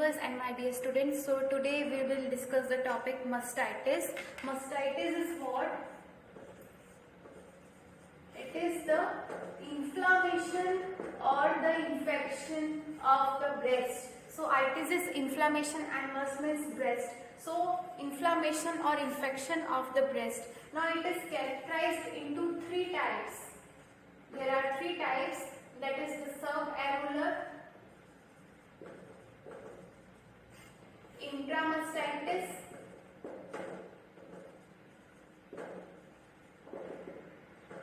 viewers and my dear students. So today we will discuss the topic mastitis. Mastitis is what? It is the inflammation or the infection of the breast. So itis is inflammation and mus means breast. So inflammation or infection of the breast. Now it is characterized into three types. There are three types, that is the subarular, intramastitis,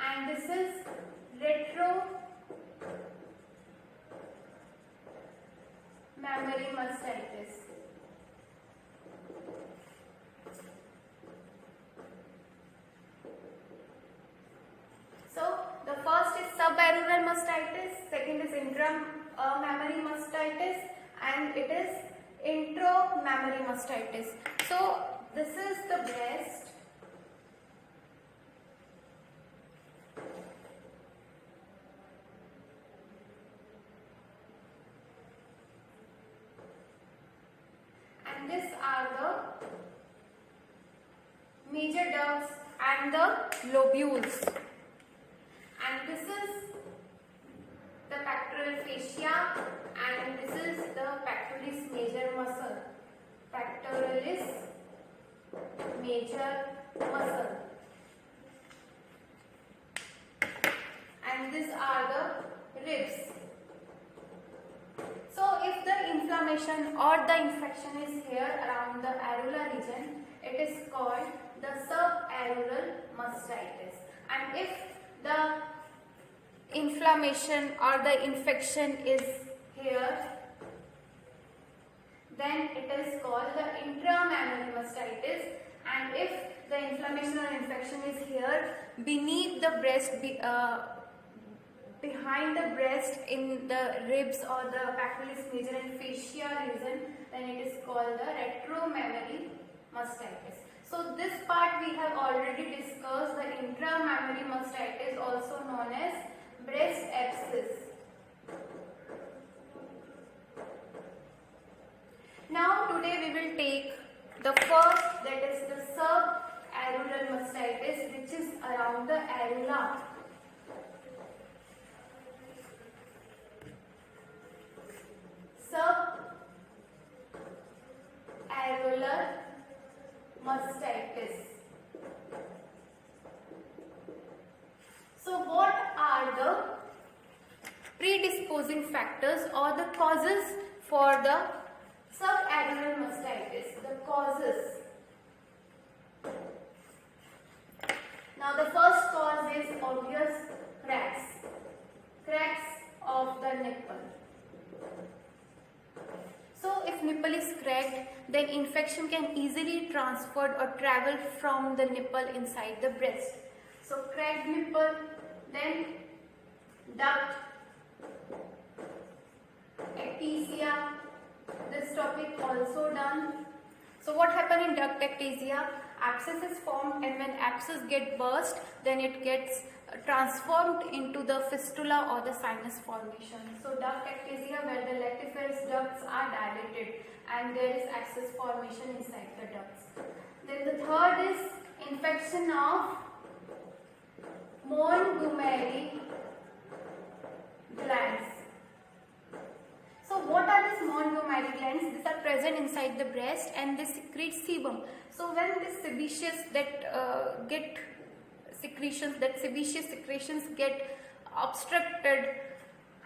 and this is retromammary mastitis. So the first is subarular mastitis, second is intramammary mastitis, and it is intramammary mastitis. So this is the breast. And these are the major ducts and the lobules. And this is the pectoral fascia, and this is the pectoralis major muscle. Pectoralis major muscle. And these are the ribs. So if the inflammation or the infection is here around the areolar region, it is called the subarular mastitis. And if the inflammation or the infection is here, then it is called the intramammary mastitis. And if the inflammation or infection is here beneath the breast, behind the breast in the ribs or the pectoralis major and fascia region, then it is called the retromammary mastitis. So this part we have already discussed, the intramammary mastitis, also known as breast abscess. Now today we will take the first, that is the subarular mastitis, which is around the areola. Subarular mastitis. So what are the predisposing factors or the causes for the subarular mastitis? The causes. Now the first cause is obvious, cracks of the nipple. So if nipple is cracked, then infection can easily transfer or travel from the nipple inside the breast. So cracked nipple, then duct ectasia. This topic also done. So what happens in duct ectasia? Abscess is formed, and when abscess get burst, then it gets transformed into the fistula or the sinus formation. So duct ectasia, where the lactiferous ducts are dilated and there is abscess formation inside the ducts. Then the third is infection of Montgomery glands. So what are these Montgomery glands? These are present inside the breast and they secrete sebum. So when this sebaceous sebaceous secretions get obstructed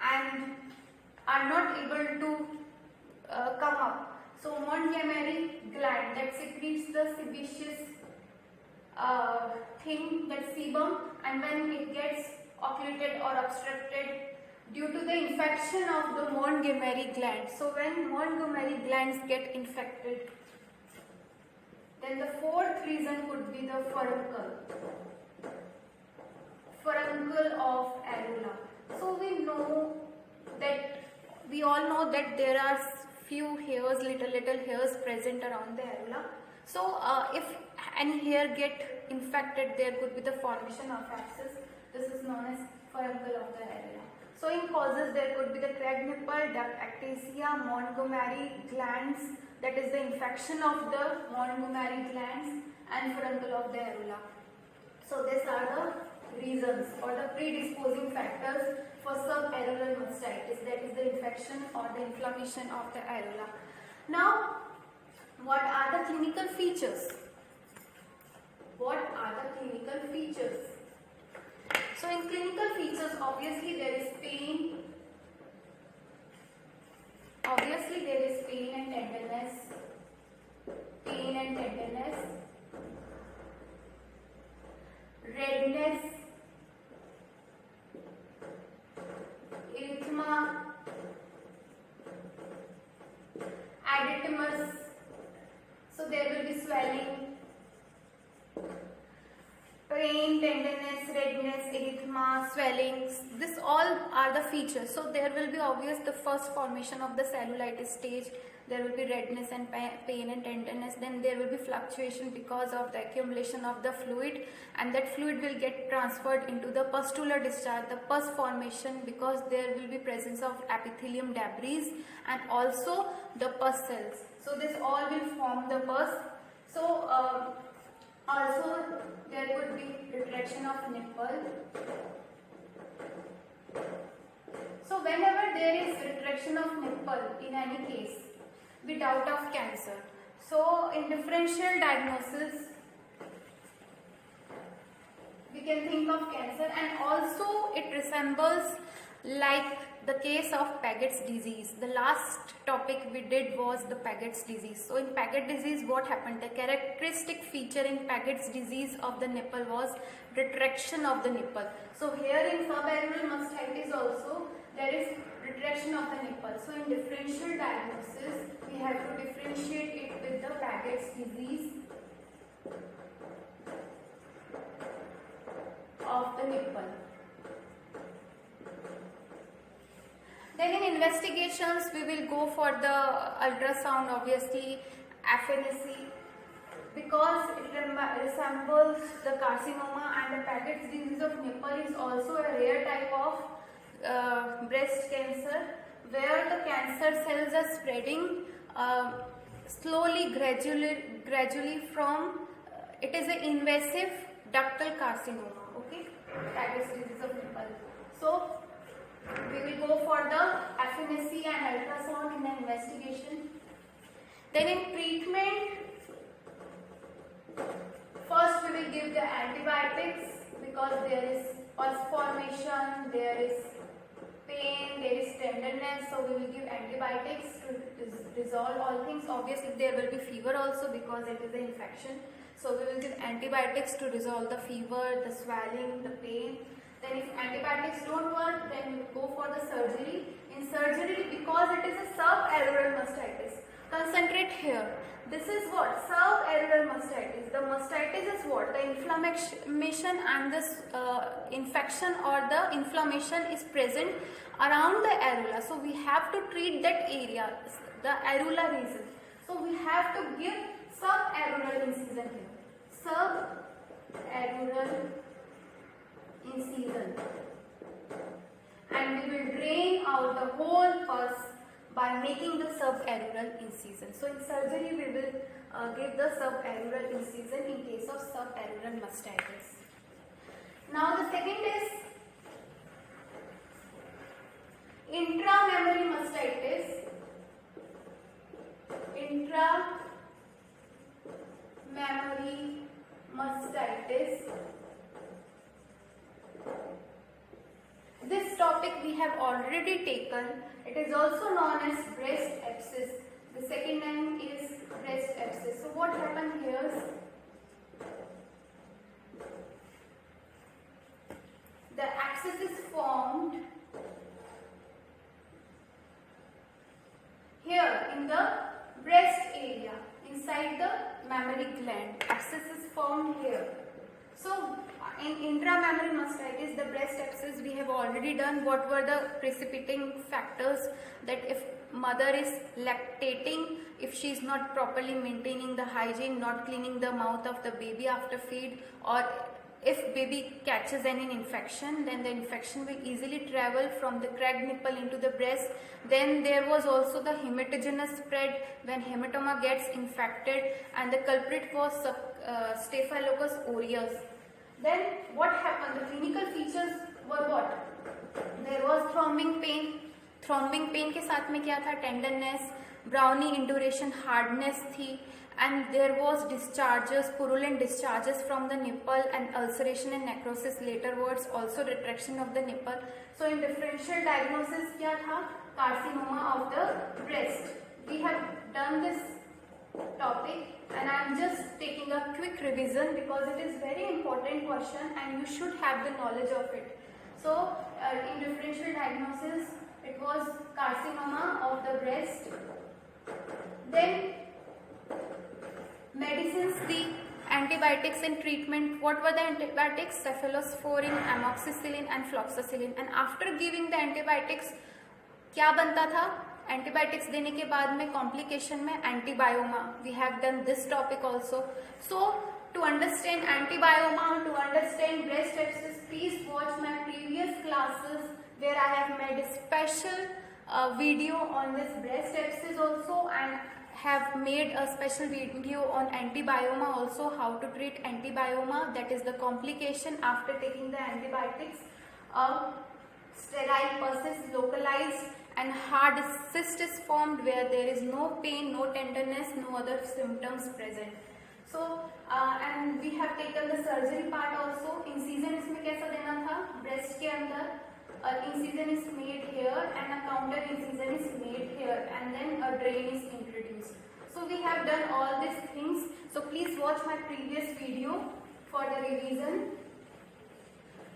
and are not able to come up. So Montgomery gland that secretes the sebaceous thing, that sebum, and when it gets occluded or obstructed due to the infection of the Montgomery gland. So when Montgomery glands get infected, then the fourth reason could be the furuncle of areola. So we all know that there are few hairs, little hairs present around the areola. So if any hair get infected, there could be the formation of abscess. This is known as furuncle of the areola. So in causes there could be the cracked nipple, ductectasia, Montgomery glands, that is the infection of the Montgomery glands, and furuncle of the areola. So these are the reasons or the predisposing factors for subareolar mastitis, that is the infection or the inflammation of the areola. Now, what are the clinical features? What are the clinical features? So in clinical features, obviously there is pain. Obviously there is pain and tenderness. Pain and tenderness. Redness. Erythema. Edematous. So there will be swelling. Pain, tenderness, redness, erythema, swellings, this all are the features. So there will be obvious the first formation of the cellulitis stage, there will be redness and pain and tenderness, then there will be fluctuation because of the accumulation of the fluid, and that fluid will get transferred into the pustular discharge, the pus formation, because there will be presence of epithelium debris and also the pus cells. So this all will form the pus. So also there could be retraction of nipple. So whenever there is retraction of nipple in any case, we doubt of cancer. So in differential diagnosis, we can think of cancer, and also it resembles like the case of Paget's disease. The last topic we did was the Paget's disease. So in Paget disease, what happened? The characteristic feature in Paget's disease of the nipple was retraction of the nipple. So here in subareolar mastitis also there is retraction of the nipple. So in differential diagnosis, we have to differentiate it with the Paget's disease of the nipple. Then in investigations, we will go for the ultrasound, obviously, FNAC, because it resembles the carcinoma, and the Paget's disease of nipple is also a rare type of breast cancer, where the cancer cells are spreading slowly, gradually from, it is an invasive ductal carcinoma, okay, Paget's disease of nipple. So we will go for the FNAC and ultrasound in the investigation. Then in treatment, first we will give the antibiotics, because there is pus formation, there is pain, there is tenderness, so we will give antibiotics to resolve all things. Obviously there will be fever also, because it is an infection, so we will give antibiotics to resolve the fever, the swelling, the pain. Then if antibiotics don't work, then we go for the surgery. In surgery, because it is a subareolar mastitis, concentrate here. This is what? Subareolar mastitis. The mastitis is what? The inflammation and this infection or the inflammation is present around the areola. So we have to treat that area, the areola region. So we have to give subareolar incision here. Subareolar incision, and we will drain out the whole pus by making the subareolar incision. So in surgery we will give the subareolar incision in case of subareolar mastitis. Now the second is intramammary mastitis. Intramammary mastitis. This topic we have already taken. It is also known as breast abscess. The second name is breast abscess. So what happened here is the abscess is formed here in the breast area, inside the mammary gland. Abscess is formed here. So in intramammary mastitis, the breast abscess, we have already done what were the precipitating factors, that if mother is lactating, if she is not properly maintaining the hygiene, not cleaning the mouth of the baby after feed, or if baby catches any infection, then the infection will easily travel from the cracked nipple into the breast. Then there was also the hematogenous spread when hematoma gets infected, and the culprit was Staphylococcus aureus. Then what happened? The clinical features were what? There was thrombing pain. Thrombing pain के साथ में क्या था? Tenderness, browny induration, hardness थी, and there was discharges, purulent discharges from the nipple, and ulceration and necrosis laterwards, also retraction of the nipple. So in differential diagnosis क्या था? Carcinoma of the breast. We have done this topic and I am just taking a quick revision because it is very important question and you should have the knowledge of it. So in differential diagnosis it was carcinoma of the breast. Then medicines, the antibiotics and treatment. What were the antibiotics? Cephalosporin, amoxicillin and fluoxetine. And after giving the antibiotics क्या बनता था? Antibiotics देने के बाद में complication में antibioma. We have done this topic also. So to understand antibioma, to understand breast abscess, please watch my previous classes where I have made special video on this breast abscess also, and have made a special video on antibioma also, how to treat antibioma, that is the complication after taking the antibiotics. Sterile pus is localized and hard cyst is formed where there is no pain, no tenderness, no other symptoms present. So and we have taken the surgery part also. Incision इसमें कैसा देना था? breast के अंदर incision is made here and a counter incision is made here, and then a drain is introduced. So we have done all these things. So please watch my previous video for the revision.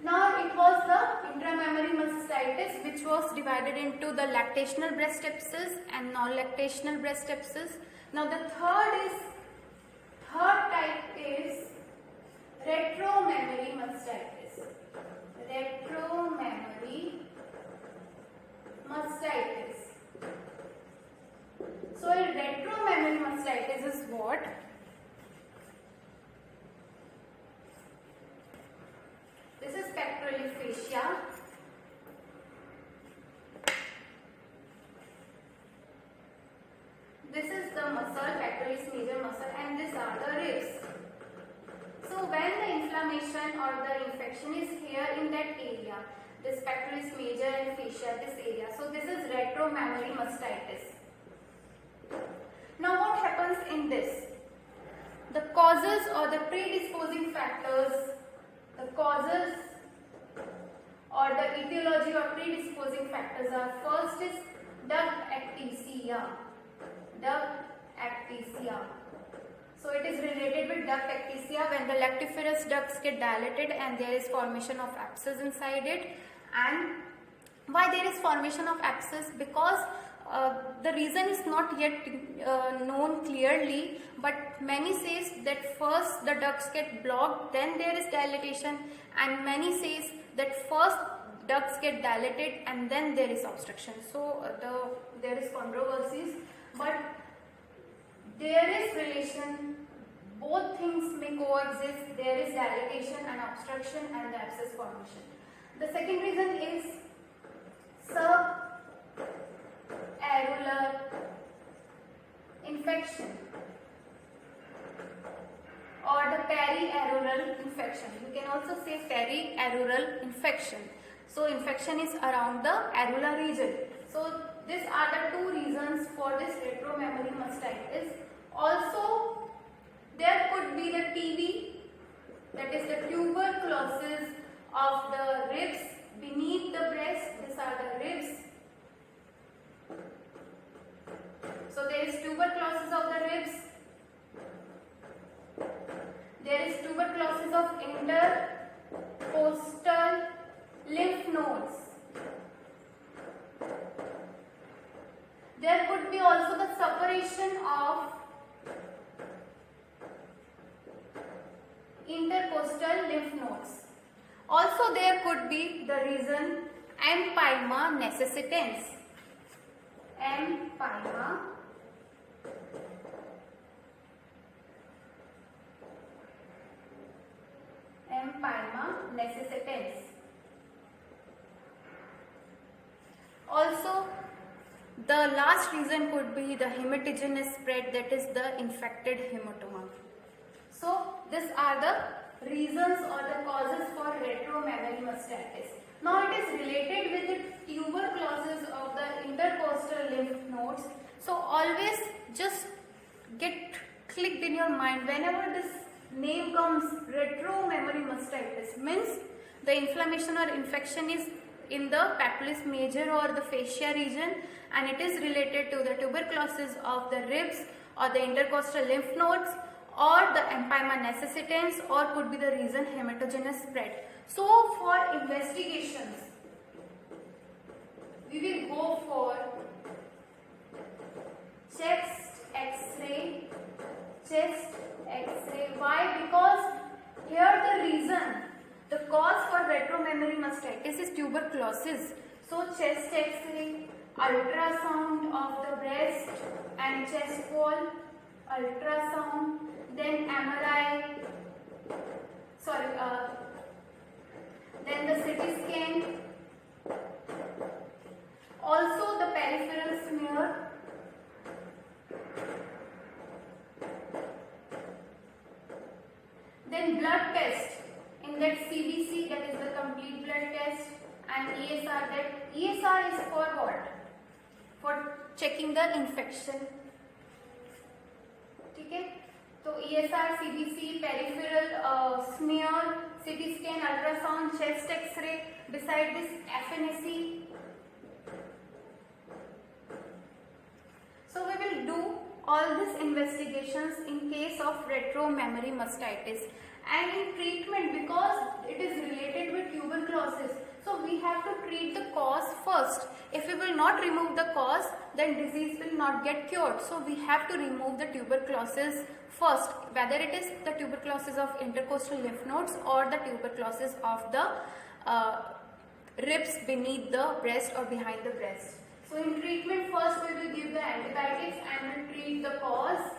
Now it was the intramammary mastitis, which was divided into the lactational breast abscess and non-lactational breast abscess. Now the third type is retromammary mastitis. Retromammary mastitis. So a retromammary mastitis is what? This is pectoralis fascia. This is the muscle, pectoralis major muscle, and these are the ribs. So when the inflammation or the infection is here in that area, this pectoralis major and fascia, this area. So this is retromammary mastitis. Now what happens in this? The causes or the predisposing factors, the causes or the etiology or predisposing factors are: first is duct ectasia. Duct ectasia. So it is related with duct ectasia when the lactiferous ducts get dilated and there is formation of abscess inside it. And why there is formation of abscess? Because the reason is not yet known clearly, but many says that first the ducts get blocked, then there is dilatation, and many says that first ducts get dilated and then there is obstruction. So there is controversies, but there is relation. Both things may coexist. There is dilatation and obstruction and the abscess formation. The second reason is subarular infection or the periarural infection. You can also say periarural infection. So infection is around the arular region. So these are the two reasons for this retromammary mastitis. Also, there could be the TB, that is the tuberculosis of the ribs beneath the breast. These are the ribs. So there is tuberculosis of the ribs. There is tuberculosis of intercostal lymph nodes. There could be also the separation of intercostal lymph nodes. Also there could be the reason empyema necessitans. Empyema empyema necessitans. Also, the last reason could be the hematogenous spread, that is the infected hematoma. So, these are the reasons or the causes for retromammary mastitis. Now, it is related with the tuberculosis of the intercostal lymph nodes. So, always just get clicked in your mind whenever this name comes, retromammary mastitis means the inflammation or infection is in the papillus major or the fascia region, and it is related to the tuberculosis of the ribs or the intercostal lymph nodes, or the empyema necessitans, or could be the reason hematogenous spread. So for investigations, we will go for chest X-ray. Why? Because here the reason, the cause for retromammary mastitis is tuberculosis. So chest X-ray, ultrasound of the breast and chest wall, ultrasound, then MRI, then the CT scan, also the peripheral smear, then blood test. In that CBC, that is the complete blood test, and ESR, that ESR is for what? For checking the infection. Okay? So ESR, CBC, peripheral smear, CT scan, ultrasound, chest X-ray. Beside this, FNAC. So we will do all these investigations in case of retromammary mastitis. And in treatment, because it is related with tuberculosis, so we have to treat the cause first. If we will not remove the cause, then disease will not get cured. So we have to remove the tuberculosis first, whether it is the tuberculosis of intercostal lymph nodes or the tuberculosis of the ribs beneath the breast or behind the breast. So in treatment, first we will give the antibiotics and will treat the cause.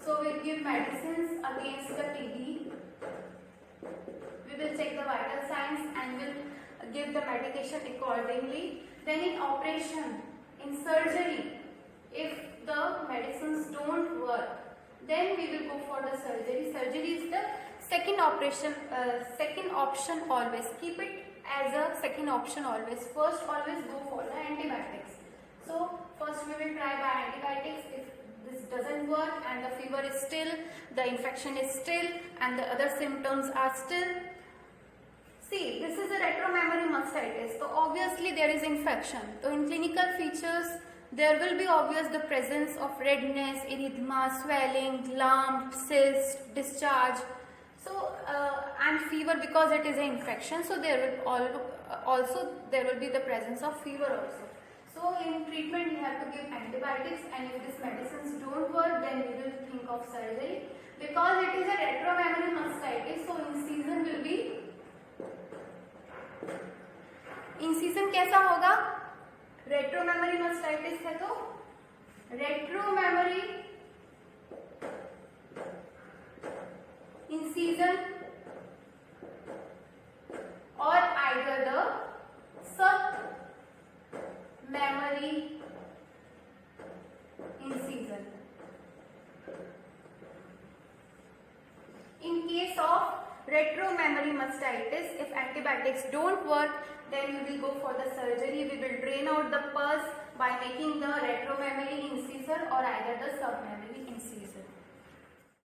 So we will give medicines against the TB. We will check the vital signs and will give the medication accordingly. Then in operation, in surgery, if the medicines don't work, then we will go for the surgery. Surgery is the second option always. Keep it as a second option always. First, always go for the antibiotics. So first we will try by antibiotics. If this doesn't work and the fever is still, the infection is still, and the other symptoms are still. See, this is a retromammary mastitis. So obviously there is infection. So in clinical features, there will be obvious the presence of redness, erythema, swelling, lump, cyst, discharge. So and fever, because it is an infection. So there will also there will be the presence of fever also. So in treatment, we have to give antibiotics, and if these medicines don't work, then we will think of surgery. Because it is a retromammary mastitis, so incision will be. Incision कैसा होगा? रेट्रोमेमरी mastitis है तो रेट्रोमेमरी incision और either the sub memory incision. In case of retromammary mastitis, if antibiotics don't work, then we will go for the surgery. We will drain out the pus by making the retromammary incision or either the submammary incision.